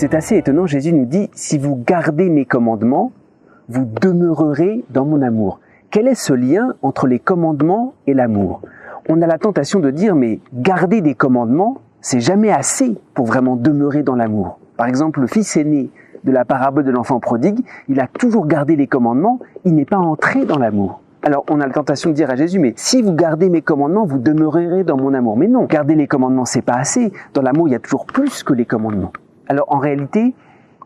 C'est assez étonnant, Jésus nous dit « Si vous gardez mes commandements, vous demeurerez dans mon amour ». Quel est ce lien entre les commandements et l'amour? On a la tentation de dire « Mais garder des commandements, c'est jamais assez pour vraiment demeurer dans l'amour ». Par exemple, le fils aîné de la parabole de l'enfant prodigue, il a toujours gardé les commandements, il n'est pas entré dans l'amour. Alors, on a la tentation de dire à Jésus, mais si vous gardez mes commandements, vous demeurerez dans mon amour. Mais non, garder les commandements, c'est pas assez. Dans l'amour, il y a toujours plus que les commandements. Alors, en réalité,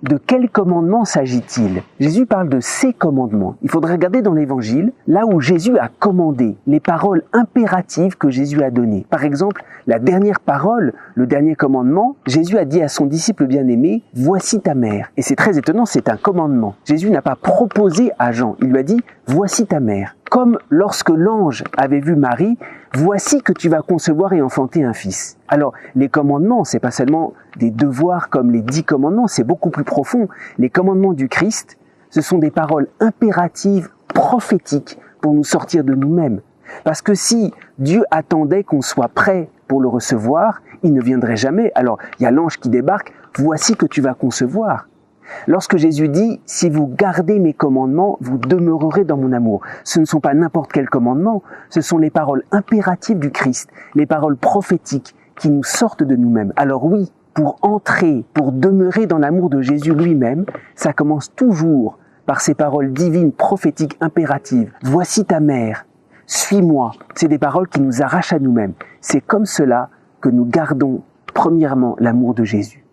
de quels commandements s'agit-il? Jésus parle de ses commandements. Il faudrait regarder dans l'Évangile, là où Jésus a commandé, les paroles impératives que Jésus a données. Par exemple, la dernière parole, le dernier commandement, Jésus a dit à son disciple bien-aimé, « Voici ta mère ». Et c'est très étonnant, c'est un commandement. Jésus n'a pas proposé à Jean, il lui a dit, « Voici ta mère ». Comme lorsque l'ange avait vu Marie, « Voici que tu vas concevoir et enfanter un fils ». Alors, les commandements, c'est pas seulement des devoirs comme les 10 commandements, c'est beaucoup plus profond. Les commandements du Christ, ce sont des paroles impératives, prophétiques, pour nous sortir de nous-mêmes. Parce que si Dieu attendait qu'on soit prêt pour le recevoir, il ne viendrait jamais. Alors, il y a l'ange qui débarque, « Voici que tu vas concevoir ». Lorsque Jésus dit « Si vous gardez mes commandements, vous demeurerez dans mon amour », ce ne sont pas n'importe quels commandements, ce sont les paroles impératives du Christ, les paroles prophétiques qui nous sortent de nous-mêmes. Alors oui, pour entrer, pour demeurer dans l'amour de Jésus lui-même, ça commence toujours par ces paroles divines, prophétiques, impératives. « Voici ta mère, suis-moi ». C'est des paroles qui nous arrachent à nous-mêmes. C'est comme cela que nous gardons premièrement l'amour de Jésus.